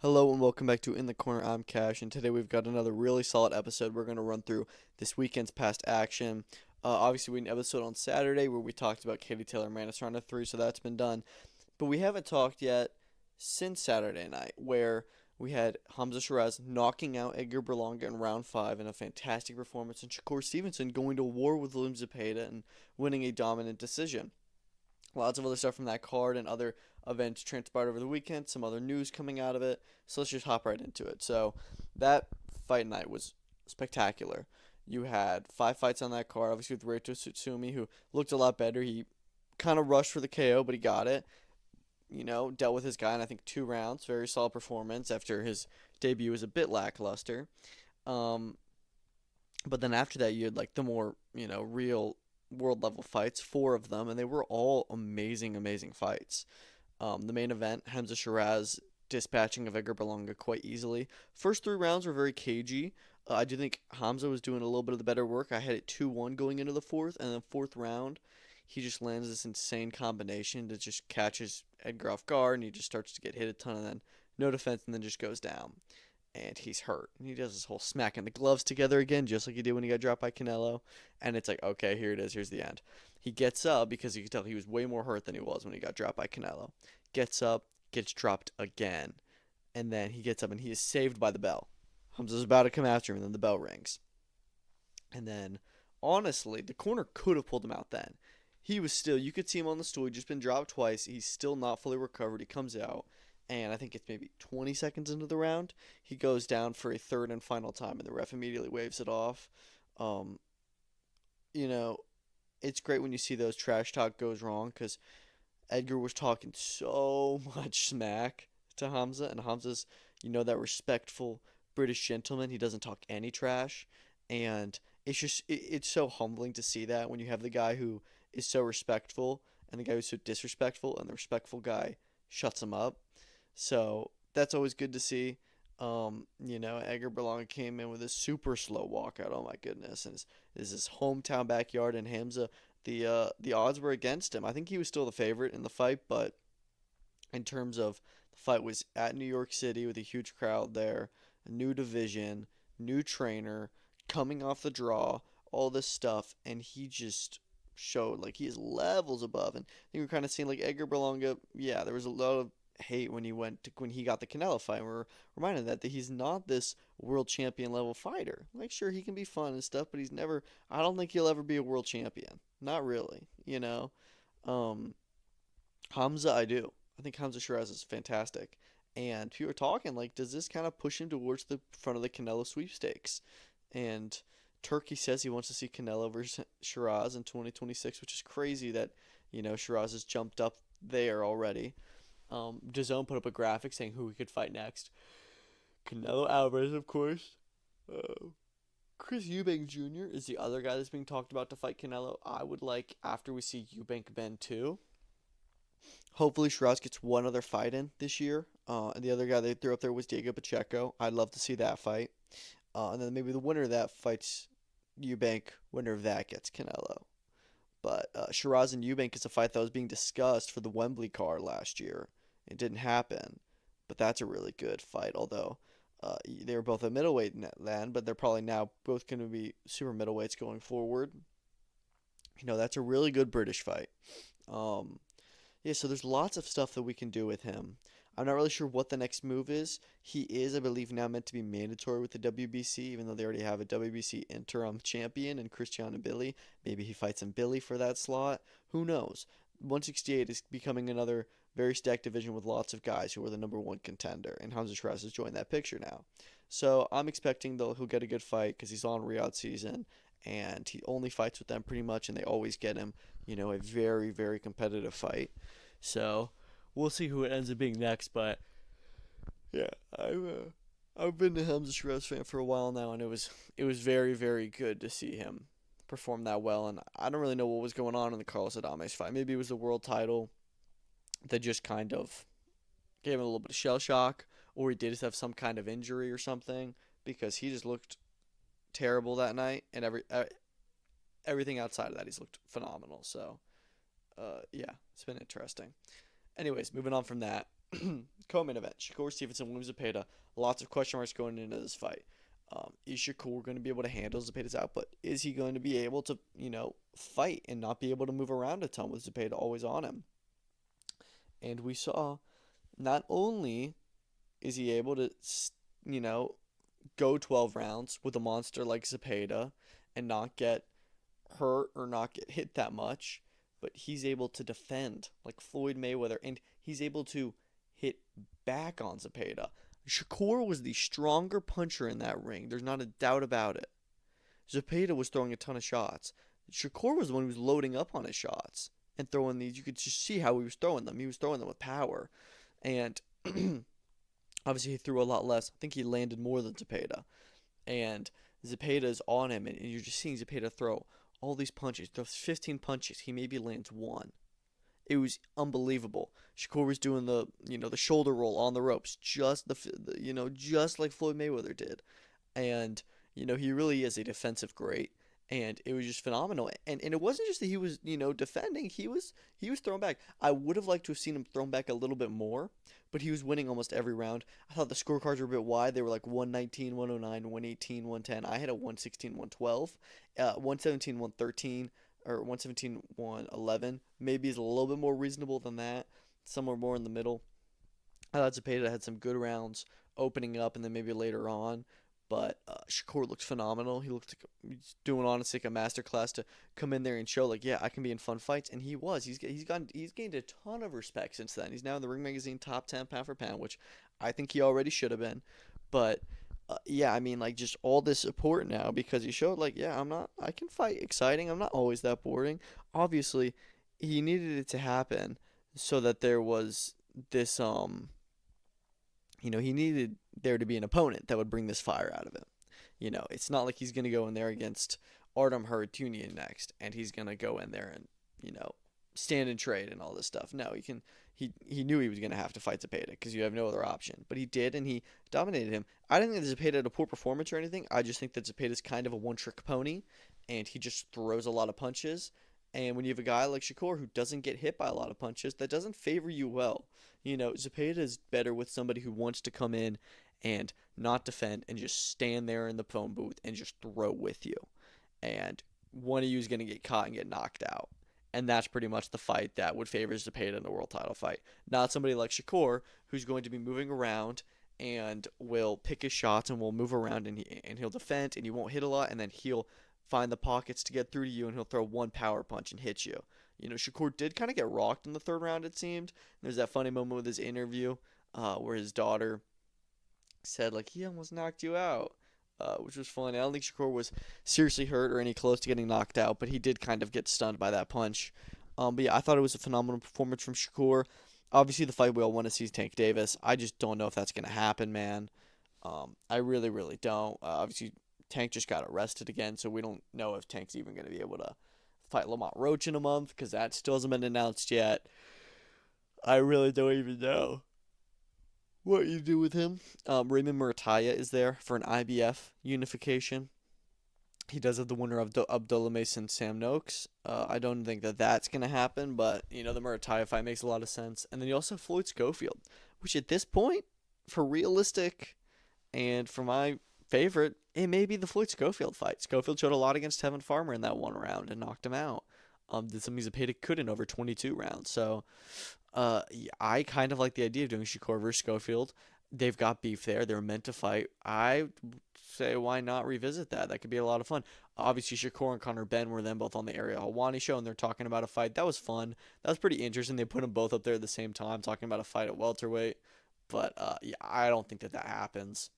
Hello and welcome back to In the Corner. I'm Cash, and today we've got another really solid episode. We're going to run through this weekend's past action. Obviously, we had an episode on Saturday where we talked about Katie Taylor Serrano 3, so that's been done. But we haven't talked yet since Saturday night, where we had Hamzah Sheeraz knocking out Edgar Berlanga in round 5 in a fantastic performance, and Shakur Stevenson going to war with William Zepeda and winning a dominant decision. Lots of other stuff from that card and other events transpired over the weekend, some other news coming out of it. So let's just hop right into it. So that fight night was spectacular. You had 5 fights on that card, obviously with Reito Tsutsumi, who looked a lot better. He kind of rushed for the KO, but he got it. Dealt with his guy in I think 2 rounds. Very solid performance after his debut was a bit lackluster. Um, but then after that, you had like the more real world level fights, 4 of them, and they were all amazing, amazing fights. The main event, Hamzah Sheeraz dispatching of Edgar Berlanga quite easily. First 3 rounds were very cagey. I do think Hamza was doing a little bit of the better work. I had it 2-1 going into the fourth, and then fourth round, he just lands this insane combination that just catches Edgar off guard, and he just starts to get hit a ton, and then no defense, and then just goes down. And he's hurt. And he does this whole smacking the gloves together again, just like he did when he got dropped by Canelo. And it's like, okay, here it is. Here's the end. He gets up because you can tell he was way more hurt than he was when he got dropped by Canelo. Gets up, gets dropped again. And then he gets up and he is saved by the bell. Hamza's about to come after him, and then the bell rings. And then, honestly, the corner could have pulled him out then. He was still, you could see him on the stool. He'd just been dropped twice. He's still not fully recovered. He comes out, and I think it's maybe 20 seconds into the round. He goes down for a third and final time, and the ref immediately waves it off. Um, you know, it's great when you see those trash talk goes wrong because Edgar was talking so much smack to Hamza, and Hamza's, that respectful British gentleman. He doesn't talk any trash, and it's so humbling to see that when you have the guy who is so respectful and the guy who's so disrespectful, and the respectful guy shuts him up. So that's always good to see. Edgar Berlanga came in with a super slow walkout. Oh my goodness! And is his hometown backyard in Hamza. The odds were against him. I think he was still the favorite in the fight, but in terms of the fight was at New York City with a huge crowd there, a new division, new trainer, coming off the draw, all this stuff, and he just showed like he is levels above. And I think we're kind of seeing like Edgar Berlanga. Yeah, there was a lot of hate when he got the Canelo fight. And we're reminded that he's not this world champion level fighter. Like sure he can be fun and stuff, but he's never. I don't think he'll ever be a world champion. Not really. Um, Hamza, I do. I think Hamza Sheeraz is fantastic. And people are talking like, does this kind of push him towards the front of the Canelo sweepstakes? And Turkey says he wants to see Canelo versus Shiraz in 2026, which is crazy that Shiraz has jumped up there already. DAZN put up a graphic saying who he could fight next. Canelo Alvarez, of course. Uh, Chris Eubank Jr. is the other guy that's being talked about to fight Canelo. I would like after we see Eubank bend too. Hopefully Shiraz gets one other fight in this year. And the other guy they threw up there was Diego Pacheco. I'd love to see that fight. And then maybe the winner of that fights Eubank. Winner of that gets Canelo. But Shiraz and Eubank is a fight that was being discussed for the Wembley card last year. It didn't happen. But that's a really good fight. Although they were both a middleweight then, but they're probably now both going to be super middleweights going forward. That's a really good British fight. Um, yeah, so there's lots of stuff that we can do with him. I'm not really sure what the next move is. He is, I believe, now meant to be mandatory with the WBC, even though they already have a WBC interim champion in Christian and Billy. Maybe he fights in Billy for that slot. Who knows? 168 is becoming another very stacked division with lots of guys who are the number one contender, and Hamza Shiraz has joined that picture now. So I'm expecting though he'll get a good fight because he's on Riyadh season, and he only fights with them pretty much, and they always get him, a very, very competitive fight. So we'll see who it ends up being next. But yeah, I've been a Hamza Sheeraz fan for a while now, and it was very, very good to see him perform that well. And I don't really know what was going on in the Carlos Adames fight. Maybe it was the world title that just kind of gave him a little bit of shell shock, or he did just have some kind of injury or something because he just looked terrible that night, and everything outside of that he's looked phenomenal. So yeah, it's been interesting. Anyways, moving on from that. Co-main event: Shakur Stevenson, William Zepeda. Lots of question marks going into this fight. Is Shakur going to be able to handle Zepeda's output? Is he going to be able to, fight and not be able to move around a ton with Zepeda always on him? And we saw not only is he able to, you know, go 12 rounds with a monster like Zepeda and not get hurt or not get hit that much, but he's able to defend like Floyd Mayweather, and he's able to hit back on Zepeda. Shakur was the stronger puncher in that ring. There's not a doubt about it. Zepeda was throwing a ton of shots. Shakur was the one who was loading up on his shots and throwing these. You could just see how he was throwing them. He was throwing them with power. And obviously he threw a lot less. I think he landed more than Zepeda. And Zepeda's on him, and you're just seeing Zepeda throw all these punches. Throws 15 punches. He maybe lands one. It was unbelievable. Shakur was doing the shoulder roll on the ropes, just just like Floyd Mayweather did, and he really is a defensive great, and it was just phenomenal. And it wasn't just that he was defending; he was throwing back. I would have liked to have seen him thrown back a little bit more, but he was winning almost every round. I thought the scorecards were a bit wide. They were like 119, 109, 118, 110. I had a 116, 112, 117, 113. Or 117, 111. Maybe is a little bit more reasonable than that. Somewhere more in the middle. I thought Zepeda had some good rounds opening up and then maybe later on. But Shakur looked phenomenal. He looked like he's doing honestly like a masterclass to come in there and show like, yeah, I can be in fun fights, and he was. He's gained a ton of respect since then. He's now in the Ring Magazine top 10 pound for pound, which I think he already should have been. But yeah, I mean, like, just all this support now because he showed, like, yeah, I can fight exciting. I'm not always that boring. Obviously, he needed it to happen so that there was this, he needed there to be an opponent that would bring this fire out of him. It's not like he's going to go in there against Artem Harutyunian next and he's going to go in there and, stand and trade and all this stuff. No, he knew he was going to have to fight Zepeda because you have no other option. But he did, and he dominated him. I didn't think that Zepeda had a poor performance or anything. I just think that Zepeda's kind of a one-trick pony, and he just throws a lot of punches. And when you have a guy like Shakur who doesn't get hit by a lot of punches, that doesn't favor you well. Zepeda is better with somebody who wants to come in and not defend and just stand there in the phone booth and just throw with you. And one of you is going to get caught and get knocked out. And that's pretty much the fight that would favor Zepeda in the world title fight. Not somebody like Shakur, who's going to be moving around and will pick his shots and will move around and he'll defend and he won't hit a lot, and then he'll find the pockets to get through to you and he'll throw one power punch and hit you. Shakur did kind of get rocked in the third round, it seemed. There's that funny moment with his interview where his daughter said, like, he almost knocked you out. Which was fun. I don't think Shakur was seriously hurt or any close to getting knocked out, but he did kind of get stunned by that punch. But yeah, I thought it was a phenomenal performance from Shakur. Obviously, the fight we all want to see is Tank Davis. I just don't know if that's going to happen, man. I really, really don't. Obviously, Tank just got arrested again, so we don't know if Tank's even going to be able to fight Lamont Roach in a month, because that still hasn't been announced yet. I really don't even know what you do with him. Raymond Murataya is there for an IBF unification. He does have the winner of Abdullah Mason Sam Noakes. I don't think that that's going to happen, but, the Murataya fight makes a lot of sense. And then you also have Floyd Schofield, which at this point, for realistic and for my favorite, it may be the Floyd Schofield fight. Schofield showed a lot against Tevin Farmer in that one round and knocked him out. Did something Zepeda couldn't over 22 rounds. So, I kind of like the idea of doing Shakur versus Schofield. They've got beef there. They're meant to fight. I say, why not revisit that? That could be a lot of fun. Obviously, Shakur and Conor Benn were then both on the Ariel Helwani show, and they're talking about a fight. That was fun. That was pretty interesting. They put them both up there at the same time, talking about a fight at welterweight. But yeah, I don't think that happens.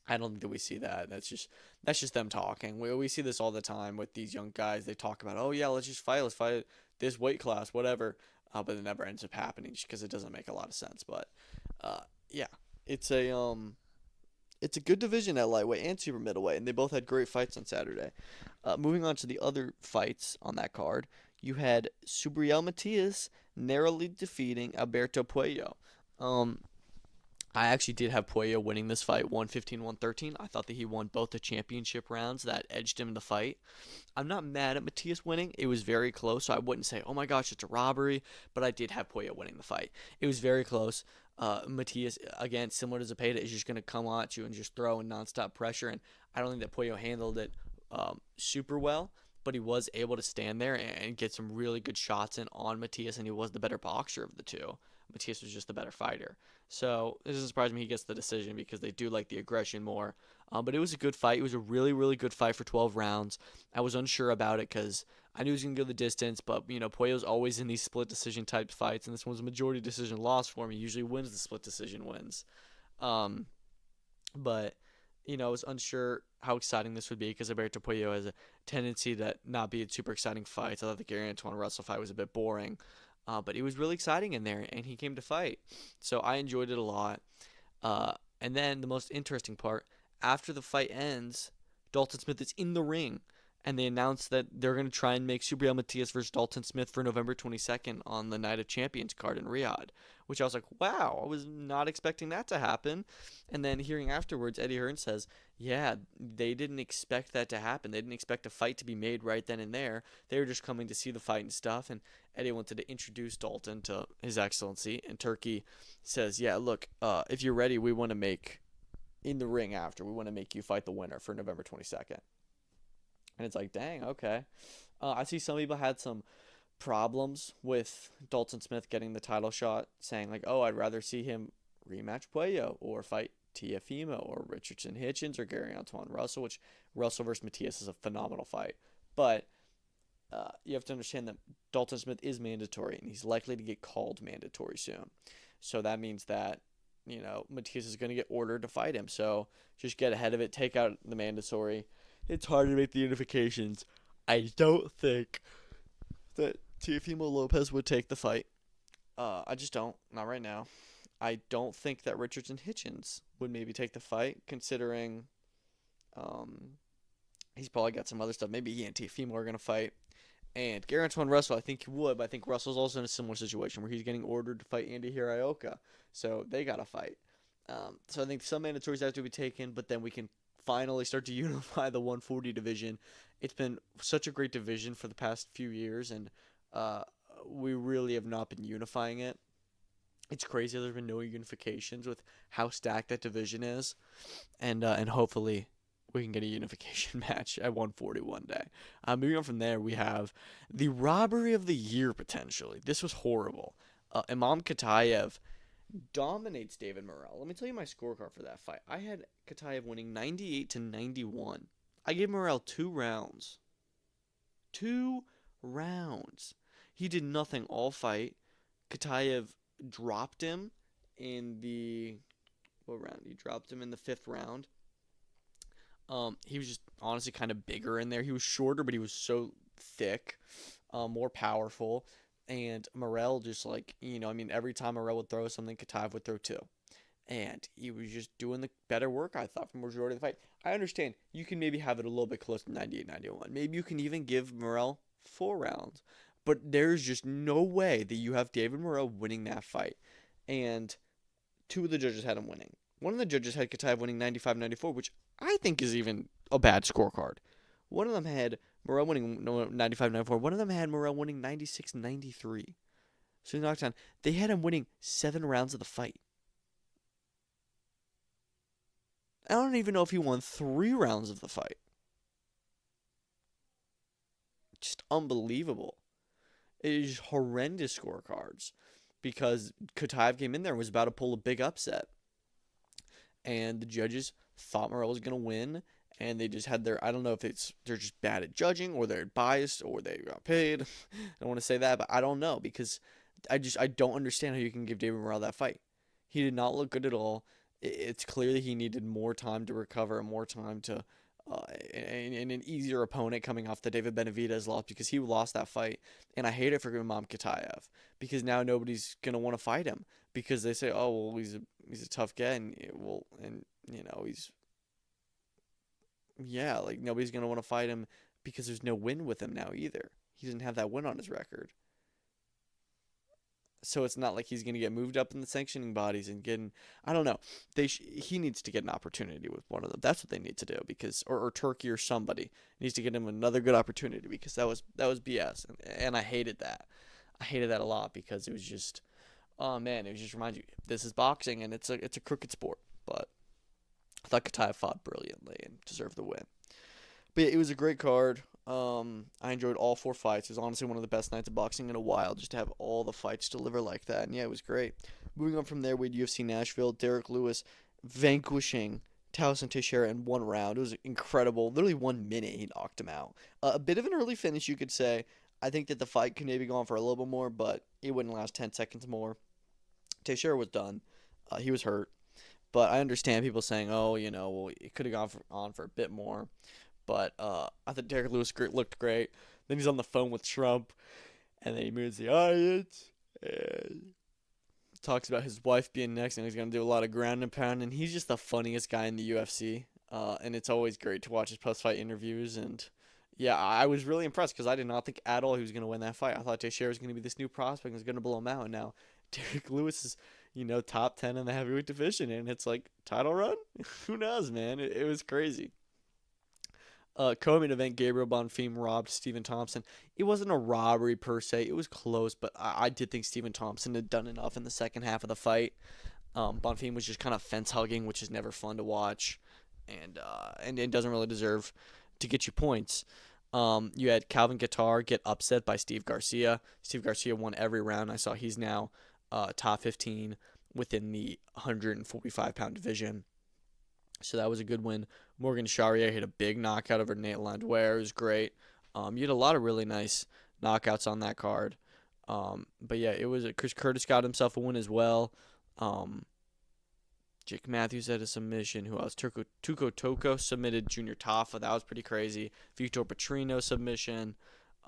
I don't think that we see that. That's just them talking. We see this all the time with these young guys. They talk about, oh yeah, let's fight this weight class, whatever. But it never ends up happening just because it doesn't make a lot of sense. But yeah, it's a good division at lightweight and super middleweight, and they both had great fights on Saturday. Moving on to the other fights on that card, you had Subriel Matias narrowly defeating Alberto Puello. I actually did have Puello winning this fight 115-113. I thought that he won both the championship rounds that edged him in the fight. I'm not mad at Matias winning. It was very close, so I wouldn't say, oh my gosh, it's a robbery, but I did have Puello winning the fight. It was very close. Matias, again, similar to Zepeda, is just going to come at you and just throw in nonstop pressure. And I don't think that Puello handled it super well, but he was able to stand there and get some really good shots in on Matias, and he was the better boxer of the two. Matias was just the better fighter. So it doesn't surprise me he gets the decision because they do like the aggression more. But it was a good fight. It was a really, really good fight for 12 rounds. I was unsure about it because I knew he was going to go the distance, but, Puello's always in these split decision type fights, and this one's a majority decision loss for him. He usually wins the split decision wins. Um, but, I was unsure how exciting this would be because Alberto Puello has a tendency to not be in super exciting fights. I thought the Gary Antoine Russell fight was a bit boring. But it was really exciting in there, and he came to fight. So I enjoyed it a lot. And then the most interesting part, after the fight ends, Dalton Smith is in the ring, and they announced that they're going to try and make Subriel Matias versus Dalton Smith for November 22nd on the Night of Champions card in Riyadh, which I was like, wow, I was not expecting that to happen. And then hearing afterwards, Eddie Hearn says, yeah, they didn't expect that to happen. They didn't expect a fight to be made right then and there. They were just coming to see the fight and stuff, and Eddie wanted to introduce Dalton to His Excellency, and Turkey says, yeah, look, if you're ready, we want to make, in the ring after, we want to make you fight the winner for November 22nd. And it's like, dang, okay. I see some people had some problems with Dalton Smith getting the title shot, saying like, oh, I'd rather see him rematch Puello or fight Teofimo or Richardson Hitchens or Gary Antoine Russell, which Russell versus Matias is a phenomenal fight. But you have to understand that Dalton Smith is mandatory, and he's likely to get called mandatory soon. So that means that, Matias is going to get ordered to fight him. So just get ahead of it, take out the mandatory. It's hard to make the unifications. I don't think that Teofimo Lopez would take the fight. I just don't. Not right now. I don't think that Richardson Hitchens would maybe take the fight, considering he's probably got some other stuff. Maybe he and Teofimo are going to fight. And Gary Antoine Russell, I think he would, but I think Russell's also in a similar situation where he's getting ordered to fight Andy Hirayuka. So they got to fight. So I think some mandatories have to be taken, but then we can finally start to unify the 140 division. It's been such a great division for the past few years, and we really have not been unifying it. It's crazy there's been no unifications with how stacked that division is, and hopefully we can get a unification match at 140 one day. Moving on from there, we have the robbery of the year potentially. This was horrible. Imam Katayev dominates David Morrell. Let me tell you my scorecard for that fight. I had Katayev winning 98-91. I gave Morrell 2 rounds. 2 rounds. He did nothing all fight. Katayev dropped him in the what round? He dropped him in the 5th round. He was just honestly kind of bigger in there. He was shorter, but he was so thick, more powerful. And Morrell just every time Morrell would throw something, Katayev would throw 2. And he was just doing the better work, I thought, for the majority of the fight. I understand you can maybe have it a little bit close to 98-91. Maybe you can even give Morrell 4 rounds. But there's just no way that you have David Morrell winning that fight. And 2 of the judges had him winning. One of the judges had Katayev winning 95-94, which I think is even a bad scorecard. One of them had Morrell winning 95-94. One of them had Morrell winning 96-93. So he knocked down. They had him winning 7 rounds of the fight. I don't even know if he won 3 rounds of the fight. Just unbelievable. It is horrendous scorecards because Katayev came in there and was about to pull a big upset. And the judges thought Morrell was going to win, and they just had I don't know if they're just bad at judging, or they're biased, or they got paid. I don't want to say that, but I don't know, because I don't understand how you can give David Morrell that fight. He did not look good at all. It's clear that he needed more time to recover, and more time to and an easier opponent coming off the David Benavidez loss, because he lost that fight. And I hate it for Imam Katayev, because now nobody's going to want to fight him, because they say, oh, well, he's a tough guy, and he's, yeah, like, nobody's going to want to fight him because there's no win with him now either. He doesn't have that win on his record. So it's not like he's going to get moved up in the sanctioning bodies and getting, I don't know. He needs to get an opportunity with one of them. That's what they need to do, because, or Turkey or somebody needs to get him another good opportunity, because that was BS. And I hated that. I hated that a lot, because it was just Oh man, it just reminds you this is boxing and it's a crooked sport. But I thought Kataya fought brilliantly and deserved the win. But yeah, it was a great card. I enjoyed all four fights. It was honestly one of the best nights of boxing in a while, just to have all the fights deliver like that. And yeah, it was great. Moving on from there, we had UFC Nashville. Derrick Lewis vanquishing Tallison Teixeira in one round. It was incredible. Literally 1 minute, he knocked him out. A bit of an early finish, you could say. I think that the fight could maybe go on for a little bit more, but it wouldn't last 10 seconds more. Teixeira was done. He was hurt. But I understand people saying, oh, well, it could have on for a bit more. But I thought Derrick Lewis looked great. Then he's on the phone with Trump, and then he moves the audience and talks about his wife being next, and he's going to do a lot of ground and pound. And he's just the funniest guy in the UFC. And it's always great to watch his post-fight interviews. And yeah, I was really impressed because I did not think at all he was going to win that fight. I thought Teixeira was going to be this new prospect and was going to blow him out. And now Derrick Lewis is, top 10 in the heavyweight division, and it's like title run. Who knows, man? It was crazy. Co-main event, Gabriel Bonfim robbed Stephen Thompson. It wasn't a robbery per se. It was close, but I did think Stephen Thompson had done enough in the second half of the fight. Bonfim was just kind of fence hugging, which is never fun to watch, and it doesn't really deserve to get you points. You had Calvin Guitar get upset by Steve Garcia. Steve Garcia won every round. I saw he's now top 15 within the 145-pound division. So that was a good win. Morgan Charrier hit a big knockout over Nate Landwehr. It was great. You had a lot of really nice knockouts on that card. But yeah, it was Chris Curtis got himself a win as well. Jake Matthews had a submission. Who else? Tuco Toko submitted Junior Tafa. That was pretty crazy. Vitor Petrino submission.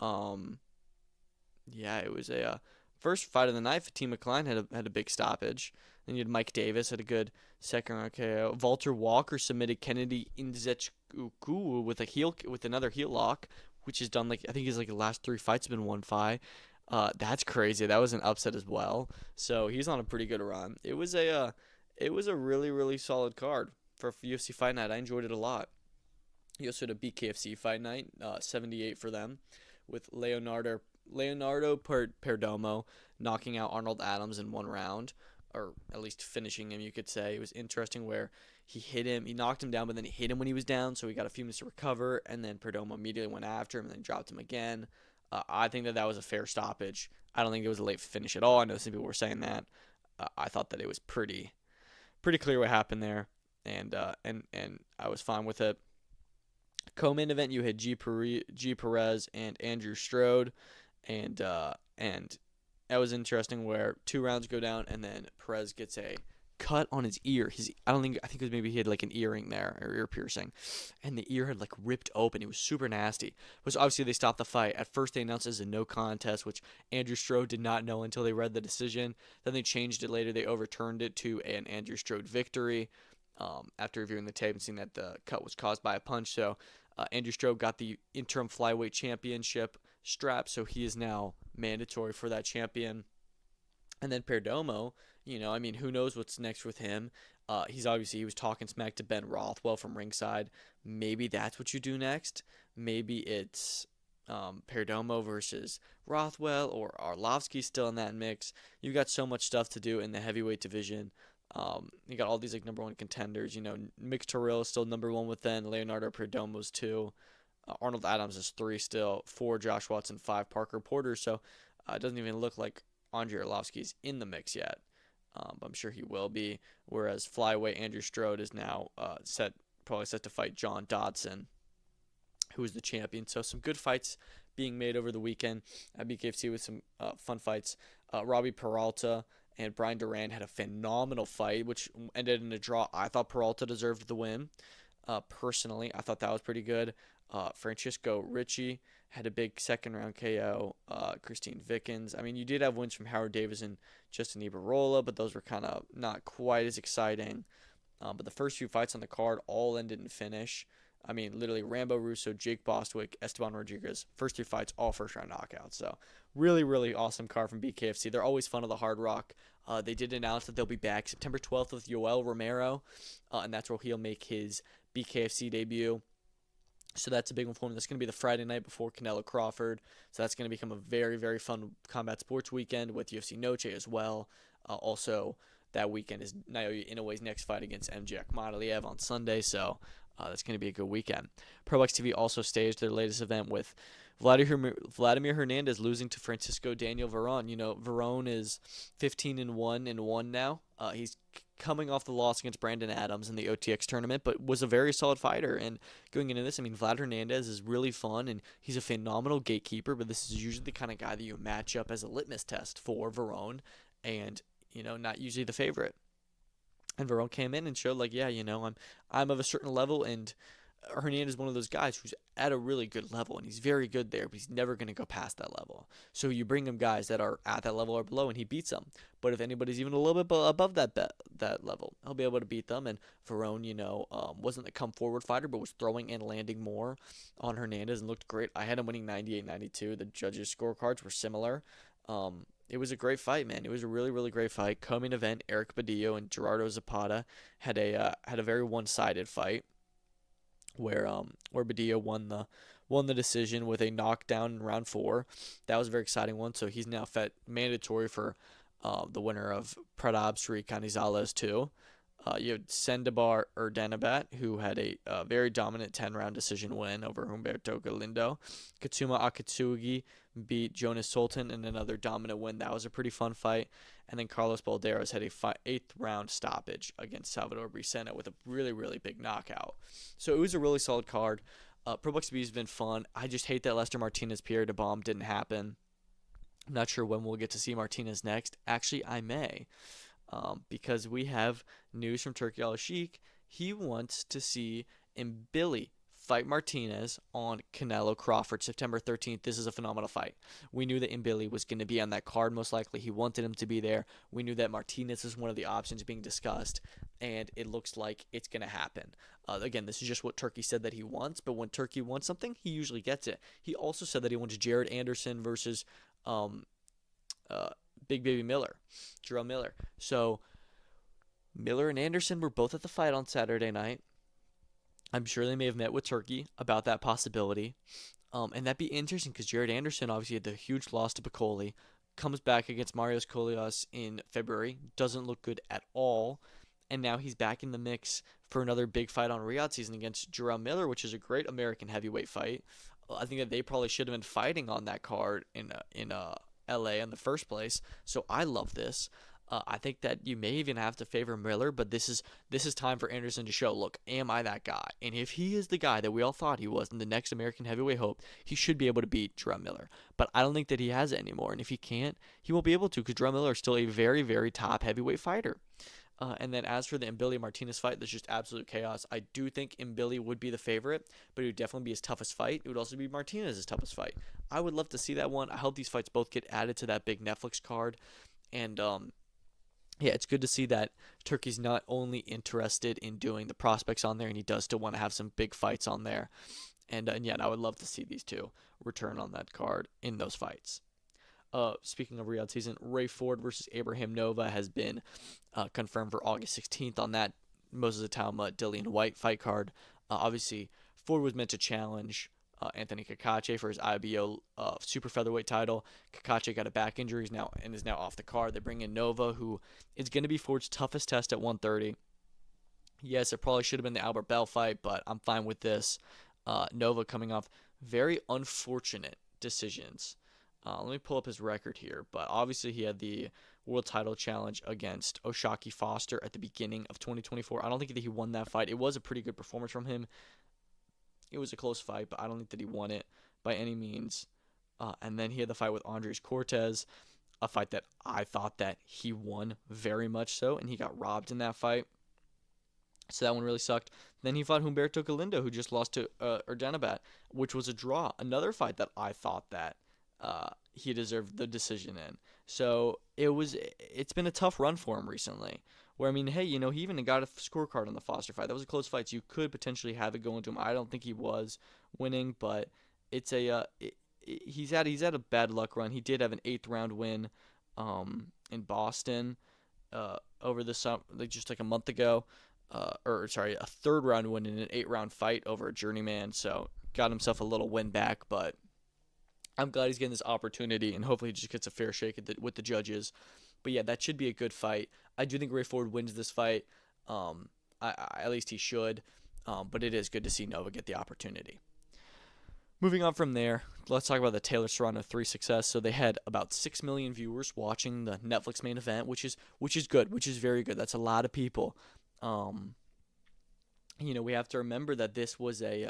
Yeah, it was a first fight of the night. Fatima Klein had a big stoppage. Then you had Mike Davis had a good second round KO. Walter Walker submitted Kennedy Nzechukwu with another heel lock, which is done I think his last three fights have been 1-5. That's crazy. That was an upset as well. So he's on a pretty good run. It was a really really solid card for UFC Fight Night. I enjoyed it a lot. You also had a BKFC Fight Night, 78 for them, with Leonardo Perdomo knocking out Arnold Adams in one round, or at least finishing him, you could say. It was interesting where he knocked him down, but then he hit him when he was down, so he got a few minutes to recover, and then Perdomo immediately went after him and then dropped him again. I think that was a fair stoppage. I don't think it was a late finish at all. I know some people were saying that. I thought that it was pretty clear what happened there, and I was fine with it. Co-main event, you had G. Perez and Andrew Strode, and that was interesting where 2 rounds go down, and then Perez gets a cut on his ear. I think it was maybe he had an earring there, or ear piercing, and the ear had ripped open. It was super nasty. But obviously they stopped the fight. At first they announced it as a no contest, which Andrew Strode did not know until they read the decision. Then they changed it later. They overturned it to an Andrew Strode victory after reviewing the tape and seeing that the cut was caused by a punch. So Andrew Strode got the interim flyweight championship strap, so he is now mandatory for that champion. And then Perdomo, who knows what's next with him? He was talking smack to Ben Rothwell from ringside. Maybe that's what you do next. Maybe it's Perdomo versus Rothwell, or Arlovsky's still in that mix. You've got so much stuff to do in the heavyweight division. You got all these number one contenders. Mix Terrell is still number one with them. Leonardo Perdomo's 2. Arnold Adams is 3 still. 4 Josh Watson, 5 Parker Porter. So it doesn't even look like Andrei Arlovsky's in the mix yet. But I'm sure he will be. Whereas flyweight Andrew Strode is now probably set to fight John Dodson, who is the champion. So some good fights being made over the weekend at BKFC with some fun fights. Robbie Peralta and Brian Duran had a phenomenal fight, which ended in a draw. I thought Peralta deserved the win. Personally, I thought that was pretty good. Francisco Ricci had a big second round KO. Christine Vickens. You did have wins from Howard Davis and Justin Ibarola, but those were kind of not quite as exciting. But the first few fights on the card all ended in finish. Literally Rambo Russo, Jake Bostwick, Esteban Rodriguez. First 3 fights, all first round knockouts. So really, really awesome card from BKFC. They're always fun at the Hard Rock. They did announce that they'll be back September 12th with Yoel Romero, and that's where he'll make his BKFC debut. So that's a big one for him. That's going to be the Friday night before Canelo Crawford. So that's going to become a very, very fun combat sports weekend with UFC Noche as well. Also, that weekend is Naoya Inoue's next fight against MJ Akhmadaliev on Sunday, so that's going to be a good weekend. ProBox TV also staged their latest event with Vladimir Hernandez losing to Francisco Daniel Veron. Veron is 15-1 now. He's coming off the loss against Brandon Adams in the OTX tournament, but was a very solid fighter. And going into this, Vlad Hernandez is really fun, and he's a phenomenal gatekeeper, but this is usually the kind of guy that you match up as a litmus test for Veron, and, not usually the favorite. And Veron came in and showed, I'm of a certain level, and Hernandez is one of those guys who's at a really good level, and he's very good there, but he's never going to go past that level. So you bring him guys that are at that level or below, and he beats them. But if anybody's even a little bit above that level, he'll be able to beat them. And Veron, wasn't a come-forward fighter, but was throwing and landing more on Hernandez and looked great. I had him winning 98-92. The judges' scorecards were similar. It was a great fight, man. It was a really, really great fight. Co-main event, Eric Badillo and Gerardo Zapata had a very one-sided fight, where Badillo won the decision with a knockdown in round 4. That was a very exciting one. So he's now mandatory for the winner of Pradab Sri Canizales too. You had Sendabar Erdanabat, who had a very dominant 10-round decision win over Humberto Galindo. Katsuma Akatsugi beat Jonas Sultan in another dominant win. That was a pretty fun fight. And then Carlos Balderas had a 8th-round stoppage against Salvador Bricena with a really, really big knockout. So it was a really solid card. ProBox TV has been fun. I just hate that Lester Martinez-Pierre de Bomb didn't happen. I'm not sure when we'll get to see Martinez next. Actually, I may. Because we have news from Turki Al-Sheikh. He wants to see Mbili fight Martinez on Canelo Crawford September 13th. This is a phenomenal fight. We knew that Mbili was going to be on that card most likely. He wanted him to be there. We knew that Martinez is one of the options being discussed, and it looks like it's going to happen. Again, this is just what Turki said that he wants, but when Turki wants something, he usually gets it. He also said that he wants Jared Anderson versus Big Baby Miller, Jerome Miller. So Miller and Anderson were both at the fight on Saturday night. I'm sure they may have met with Turki about that possibility. And that'd be interesting because Jared Anderson obviously had the huge loss to Piccoli, comes back against Marios Colias in February, doesn't look good at all, and now he's back in the mix for another big fight on Riyadh season against Jerome Miller, which is a great American heavyweight fight. I think that they probably should have been fighting on that card in LA in the first place. So I love this. I think that you may even have to favor Miller, but this is time for Anderson to show, look, am I that guy? And if he is the guy that we all thought he was and the next American heavyweight hope, he should be able to beat Jerome Miller. But I don't think that he has it anymore. And if he can't, he won't be able to because Jerome Miller is still a very, very top heavyweight fighter. And then as for the Mbili Martinez fight, there's just absolute chaos. I do think Mbili would be the favorite, but it would definitely be his toughest fight. It would also be Martinez's toughest fight. I would love to see that one. I hope these fights both get added to that big Netflix card. And yeah, it's good to see that Turki's not only interested in doing the prospects on there, and he does still want to have some big fights on there. And yeah, I would love to see these two return on that card in those fights. Speaking of Riyadh season, Ray Ford versus Abraham Nova has been confirmed for August 16th on that Moses Atauma Dillian White fight card. Obviously, Ford was meant to challenge Anthony Kakache for his IBO super featherweight title. Kakache got a back injury and is now off the card. They bring in Nova, who is going to be Ford's toughest test at 130. Yes, it probably should have been the Albert Bell fight, but I'm fine with this. Nova coming off very unfortunate decisions. Let me pull up his record here, but obviously he had the world title challenge against Oshaki Foster at the beginning of 2024. I don't think that he won that fight. It was a pretty good performance from him. It was a close fight, but I don't think that he won it by any means. And then he had the fight with Andres Cortez, a fight that I thought that he won very much so, and he got robbed in that fight. So that one really sucked. Then he fought Humberto Galindo, who just lost to Erdanabat, which was a draw. Another fight that I thought that he deserved the decision in. So it's been a tough run for him recently. Where, he even got a scorecard on the Foster fight. That was a close fight, so you could potentially have it going to him. I don't think he was winning, but it's he's had a bad luck run. He did have an 8th round win in Boston over the summer, just like a month ago. A 3rd round win in an 8-round fight over a journeyman. So got himself a little win back, but I'm glad he's getting this opportunity, and hopefully he just gets a fair shake with the judges. But yeah, that should be a good fight. I do think Ray Ford wins this fight. At least he should. But it is good to see Nova get the opportunity. Moving on from there, let's talk about the Taylor Serrano 3 success. So they had about 6 million viewers watching the Netflix main event, which is good, which is very good. That's a lot of people. We have to remember that this was they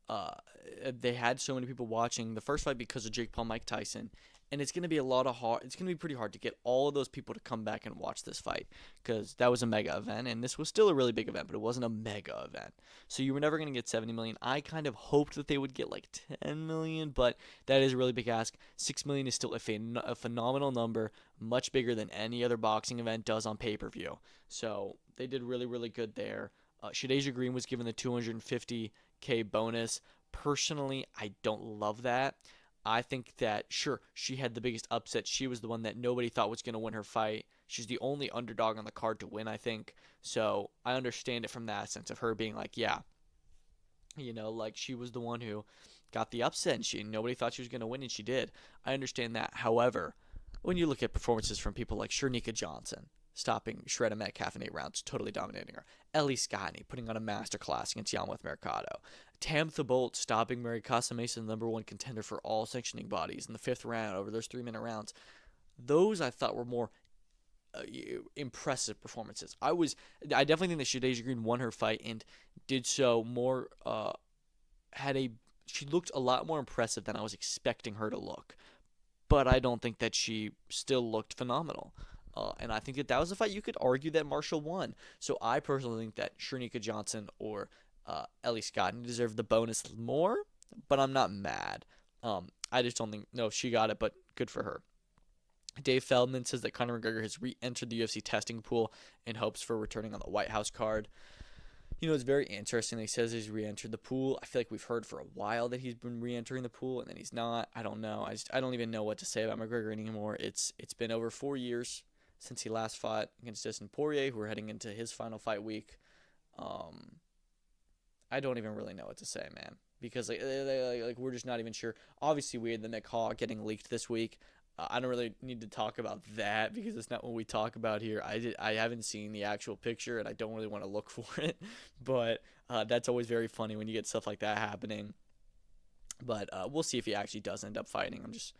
had so many people watching the first fight because of Jake Paul, Mike Tyson, and it's gonna be it's gonna be pretty hard to get all of those people to come back and watch this fight because that was a mega event, and this was still a really big event, but it wasn't a mega event. So you were never gonna get 70 million. I kind of hoped that they would get like 10 million, but that is a really big ask. 6 million is still a phenomenal number, much bigger than any other boxing event does on pay-per-view. So they did really, really good there. Shadeja Green was given the 250K bonus. Personally, I don't love that. I think that, sure, she had the biggest upset. She was the one that nobody thought was going to win her fight. She's the only underdog on the card to win, I think. So I understand it from that sense of her being like, yeah, like she was the one who got the upset and nobody thought she was going to win, and she did. I understand that. However, when you look at performances from people like Shernika Johnson, stopping Shredda Metcalf in 8 rounds, totally dominating her. Ellie Scotney putting on a masterclass against Yamith Mercado. Tamtha Bolt stopping Mary Casamesa, the number 1 contender for all sanctioning bodies in the 5th round over those 3-minute rounds. Those I thought were more impressive performances. I definitely think that Shadeja Green won her fight and did so more. She looked a lot more impressive than I was expecting her to look, but I don't think that she still looked phenomenal. And I think that was a fight you could argue that Marshall won. So I personally think that Shernika Johnson or Ellie Scott deserve the bonus more, but I'm not mad. I just don't think, no, she got it, but good for her. Dave Feldman says that Conor McGregor has re-entered the UFC testing pool in hopes for returning on the White House card. It's very interesting. He says he's re-entered the pool. I feel like we've heard for a while that he's been re-entering the pool, and then he's not. I don't know. I don't even know what to say about McGregor anymore. It's been over 4 years since he last fought against Dustin Poirier, who we're heading into his final fight week. I don't even really know what to say, man, because like we're just not even sure. Obviously, we had the Nick Hall getting leaked this week. I don't really need to talk about that because it's not what we talk about here. I haven't seen the actual picture, and I don't really want to look for it. But that's always very funny when you get stuff like that happening. But we'll see if he actually does end up fighting. I'm just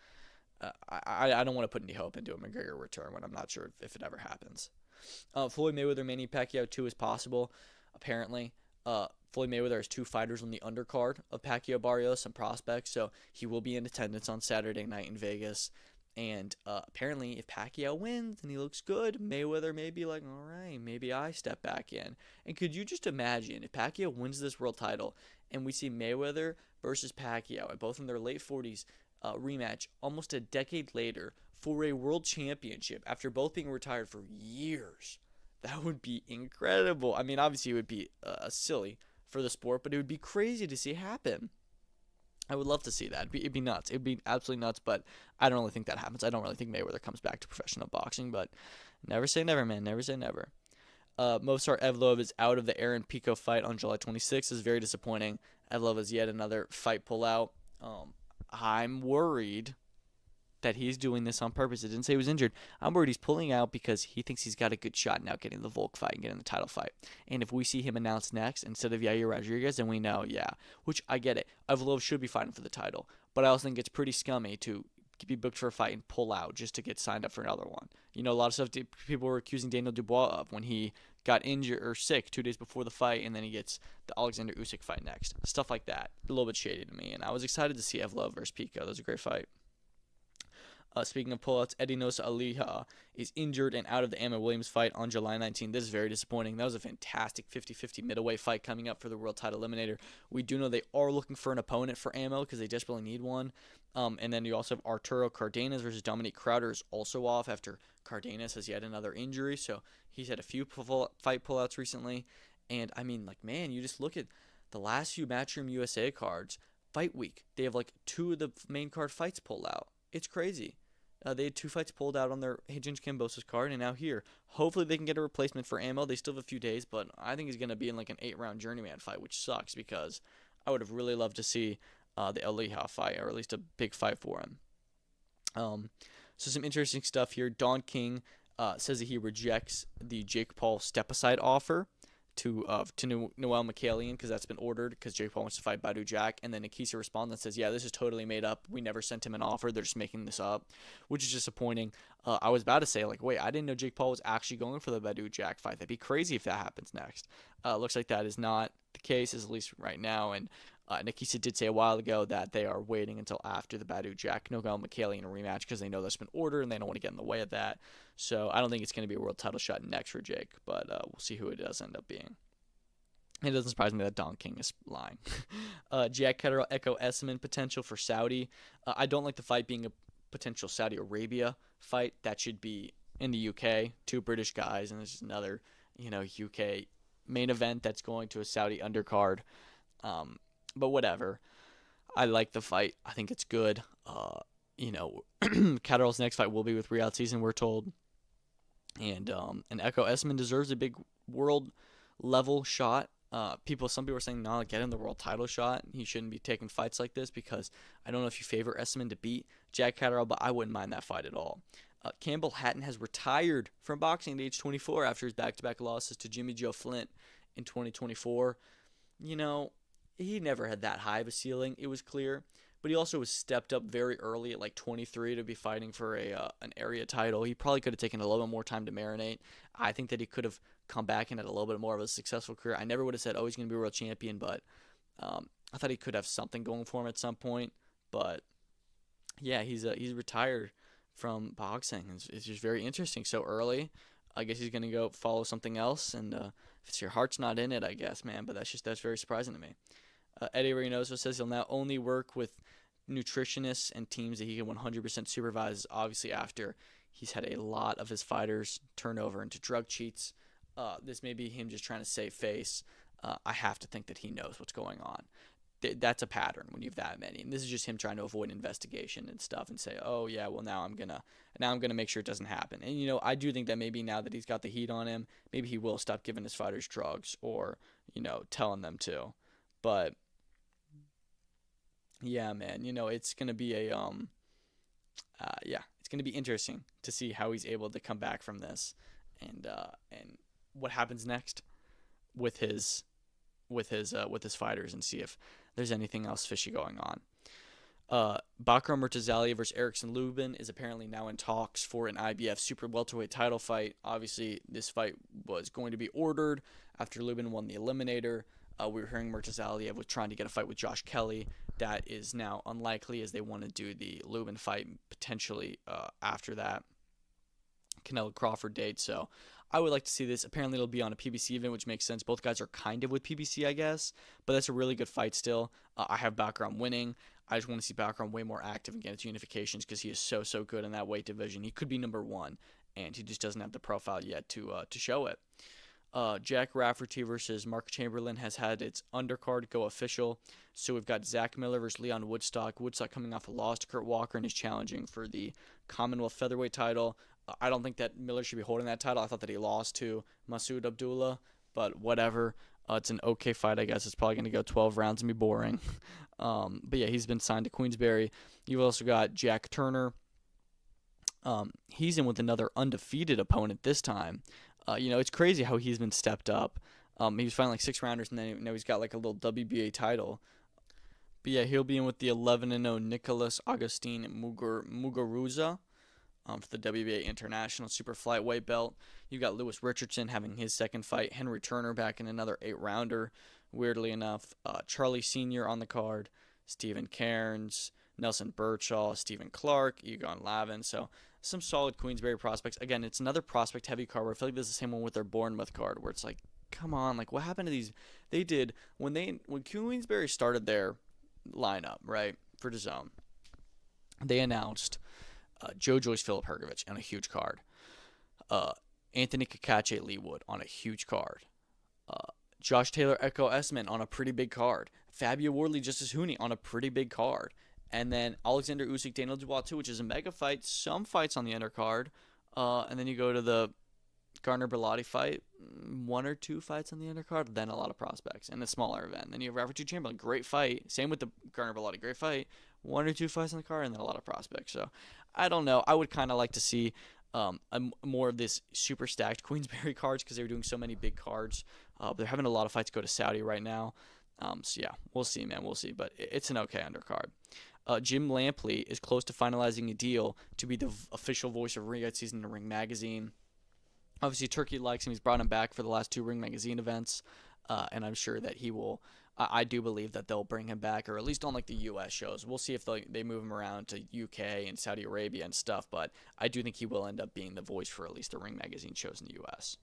I don't want to put any hope into a McGregor return when I'm not sure if it ever happens. Floyd Mayweather Manny Pacquiao 2 is possible, apparently. Floyd Mayweather has 2 fighters on the undercard of Pacquiao Barrios, some prospects, so he will be in attendance on Saturday night in Vegas. And apparently, if Pacquiao wins and he looks good, Mayweather may be like, all right, maybe I step back in. And could you just imagine if Pacquiao wins this world title and we see Mayweather versus Pacquiao, and both in their late 40s, rematch almost a decade later for a world championship after both being retired for years? That would be incredible. I mean, obviously, it would be silly for the sport, but it would be crazy to see happen. I would love to see that. It'd be nuts. It'd be absolutely nuts, but I don't really think that happens. I don't really think Mayweather comes back to professional boxing, but never say never, man. Never say never. Movsar Evloev is out of the Aaron Pico fight on July 26th. This is very disappointing. Evloev is yet another fight pullout. I'm worried that he's doing this on purpose. It didn't say he was injured. I'm worried he's pulling out because he thinks he's got a good shot now getting the Volk fight and getting the title fight. And if we see him announced next instead of Yair Rodriguez, then we know, yeah. Which, I get it. Evloev should be fighting for the title. But I also think it's pretty scummy to be booked for a fight and pull out just to get signed up for another one. A lot of stuff people were accusing Daniel Dubois of when he got injured or sick 2 days before the fight, and then he gets the Alexander Usyk fight next. Stuff like that. A little bit shady to me. And I was excited to see Evloev versus Pico. That was a great fight. Speaking of pullouts, Eddie Nosa Aliha is injured and out of the Amon Williams fight on July 19th. This is very disappointing. That was a fantastic 50-50 middleweight fight coming up for the World Title Eliminator. We do know they are looking for an opponent for Ammo because they desperately need one. And then you also have Arturo Cardenas versus Dominique Crowder is also off after Cardenas has yet another injury. So he's had a few fight pullouts recently. And, I mean, man, you just look at the last few Matchroom USA cards. Fight week, they have 2 of the main card fights pulled out. It's crazy. They had 2 fights pulled out on their Hinge Kambosos card, and now here. Hopefully they can get a replacement for Ammo. They still have a few days, but I think he's going to be in an 8-round journeyman fight, which sucks because I would have really loved to see the Aliha fight, or at least a big fight for him. So some interesting stuff here. Don King says that he rejects the Jake Paul step-aside offer to Noel Mikhailian because that's been ordered because Jake Paul wants to fight Badu Jack. And then Nikisa responds and says, yeah, this is totally made up. We never sent him an offer. They're just making this up, which is disappointing. I was about to say, like, wait, I didn't know Jake Paul was actually going for the Badu Jack fight. That'd be crazy if that happens next. Looks like that is not the case, at least right now. And Nikisa did say a while ago that they are waiting until after the Badu Jack Noel Mikhailian rematch because they know that's been ordered and they don't want to get in the way of that. So I don't think it's going to be a world title shot next for Jake, but we'll see who it does end up being. It doesn't surprise me that Don King is lying. Jack Catterall, Echo Esserman potential for Saudi. I don't like the fight being a potential Saudi Arabia fight. That should be in the UK. Two British guys, and this is another, UK main event that's going to a Saudi undercard. But whatever. I like the fight. I think it's good. Catterall's next fight will be with Riyadh Season, we're told. And Echo Esserman deserves a big world level shot. Some people are saying, no, get him the world title shot. He shouldn't be taking fights like this because I don't know if you favor Esserman to beat Jack Catterall, but I wouldn't mind that fight at all. Campbell Hatton has retired from boxing at age 24 after his back-to-back losses to Jimmy Joe Flint in 2024. He never had that high of a ceiling, it was clear. But he also was stepped up very early at like 23 to be fighting for an area title. He probably could have taken a little bit more time to marinate. I think that he could have come back and had a little bit more of a successful career. I never would have said, he's going to be a world champion, but I thought he could have something going for him at some point. But yeah, he's retired from boxing. It's just very interesting. So early, I guess he's going to go follow something else. And if your heart's not in it, I guess, man. But that's very surprising to me. Eddie Reynoso says he'll now only work with nutritionists and teams that he can 100% supervise, obviously after he's had a lot of his fighters turn over into drug cheats. This may be him just trying to save face. I have to think that he knows what's going on. That's a pattern when you have that many. And this is just him trying to avoid investigation and stuff and say, oh, yeah, well, now I'm gonna make sure it doesn't happen. And, I do think that maybe now that he's got the heat on him, maybe he will stop giving his fighters drugs or, telling them to. But yeah, man, it's going to be it's going to be interesting to see how he's able to come back from this and what happens next with his fighters and see if there's anything else fishy going on. Bakram Murtazalia versus Erickson Lubin is apparently now in talks for an IBF super welterweight title fight. Obviously, this fight was going to be ordered after Lubin won the Eliminator. We were hearing Murtazalia was trying to get a fight with Josh Kelly. That is now unlikely as they want to do the Lubin fight potentially after that Canelo Crawford date. So I would like to see this. Apparently it'll be on a PBC event, which makes sense. Both guys are kind of with PBC, I guess. But that's a really good fight still. I have Bakram winning. I just want to see Bakram way more active and get its unifications because he is so good in that weight division. He could be number one, and he just doesn't have the profile yet to show it. Jack Rafferty versus Mark Chamberlain has had its undercard go official. So we've got Zach Miller versus Leon Woodstock. Woodstock coming off a loss to Kurt Walker and is challenging for the Commonwealth featherweight title. I don't think that Miller should be holding that title. I thought that he lost to Masoud Abdullah, but whatever. It's an okay fight, I guess. It's probably going to go 12 rounds and be boring. But yeah, he's been signed to Queensberry. You've also got Jack Turner. He's in with another undefeated opponent this time. It's crazy how he's been stepped up. He was fighting like 6-rounders, and then now he's got like a little WBA title. But yeah, he'll be in with the 11-0 Nicholas Augustine Muguruza for the WBA International Super Flyweight belt. You've got Lewis Richardson having his second fight. Henry Turner back in another 8-rounder, weirdly enough. Charlie Sr. on the card. Stephen Cairns, Nelson Birchall, Stephen Clark, Egon Lavin. So some solid Queensberry prospects. Again, it's another prospect-heavy card where I feel like this is the same one with their Bournemouth card, where it's like, come on, like what happened to these? They did when Queensberry started their lineup, right, for DAZN, they announced Joe Joyce Philip Hergovich on a huge card, Anthony Kakache Leewood on a huge card, Josh Taylor Echo Esserman on a pretty big card, Fabio Wardley Justice Hooney on a pretty big card, and then Alexander Usyk Daniel Dubois too, which is a mega fight. Some fights on the undercard, and then you go to the Garner Bellotti fight, 1 or 2 fights on the undercard, then a lot of prospects, and a smaller event. Then you have Rafferty Chamberlain, great fight. Same with the Garner Bellotti, great fight. 1 or 2 fights on the card, and then a lot of prospects. So I don't know. I would kind of like to see more of this super stacked Queensberry cards because they were doing so many big cards. They're having a lot of fights go to Saudi right now. So yeah, we'll see, man. We'll see. But it's an okay undercard. Jim Lampley is close to finalizing a deal to be the official voice of Ring Season in Ring Magazine. Obviously, Turkey likes him. He's brought him back for the last 2 Ring Magazine events, and I'm sure that he will. I do believe that they'll bring him back, or at least on like the U.S. shows. We'll see if they move him around to UK and Saudi Arabia and stuff, but I do think he will end up being the voice for at least the Ring Magazine shows in the U.S.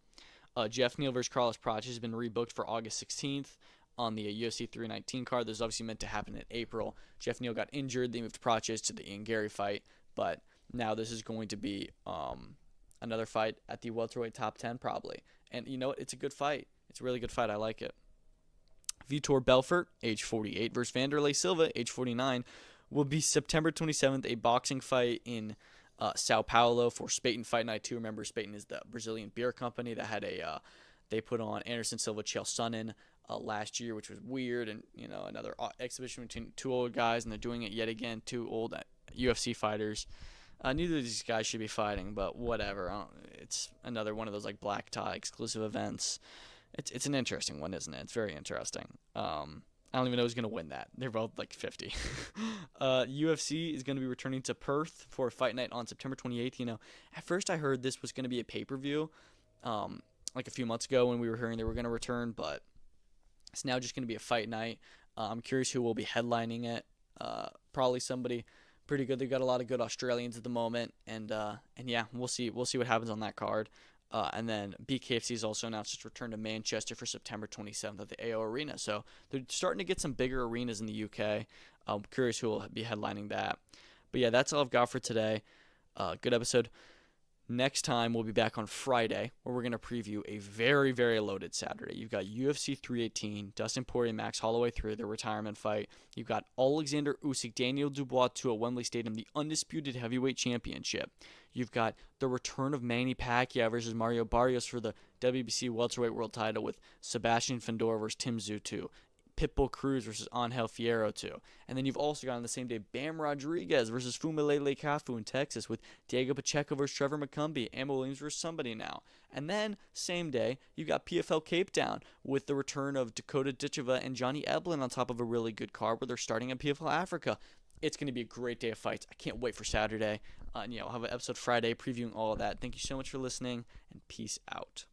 Jeff Neal versus Carlos Prates has been rebooked for August 16th on the UFC 319 card. This was obviously meant to happen in April. Jeff Neal got injured. They moved Prates to the Ian Gary fight, but now this is going to be another fight at the welterweight top 10 probably. And you know what? It's a good fight. It's a really good fight. I like it. Vitor Belfort, age 48, versus Vanderlei Silva, age 49, will be September 27th, a boxing fight in Sao Paulo for Spaten Fight Night 2. Remember, Spaten is the Brazilian beer company that had they put on Anderson Silva, Chael Sonnen last year, which was weird, and another exhibition between 2 old guys, and they're doing it yet again, 2 old UFC fighters. Neither of these guys should be fighting, but whatever. It's another one of those like black tie exclusive events. It's an interesting one, isn't it? It's very interesting. I don't even know who's going to win that. They're both like 50. UFC is going to be returning to Perth for Fight Night on September 28th. At first I heard this was going to be a pay-per-view like a few months ago when we were hearing they were going to return, but it's now just going to be a fight night. I'm curious who will be headlining it. Probably somebody pretty good. They've got a lot of good Australians at the moment, and yeah, we'll see what happens on that card. And then BKFC has also announced its return to Manchester for September 27th at the AO Arena. So they're starting to get some bigger arenas in the UK. I'm curious who will be headlining that. But yeah, that's all I've got for today. Good episode. Next time, we'll be back on Friday, where we're going to preview a very, very loaded Saturday. You've got UFC 318, Dustin Poirier, Max Holloway 3, the retirement fight. You've got Alexander Usyk, Daniel Dubois 2 at Wembley Stadium, the undisputed heavyweight championship. You've got the return of Manny Pacquiao versus Mario Barrios for the WBC welterweight world title with Sebastian Fundora versus Tim Tszyu 2. Pitbull Cruz versus Angel Fierro 2. And then you've also got on the same day Bam Rodriguez versus Fumalele Kafu in Texas with Diego Pacheco versus Trevor McCumbee, Amber Williams versus somebody now. And then, same day, you've got PFL Cape Town with the return of Dakota Ditcheva and Johnny Eblin on top of a really good card where they're starting at PFL Africa. It's going to be a great day of fights. I can't wait for Saturday. I'll have an episode Friday previewing all of that. Thank you so much for listening, and peace out.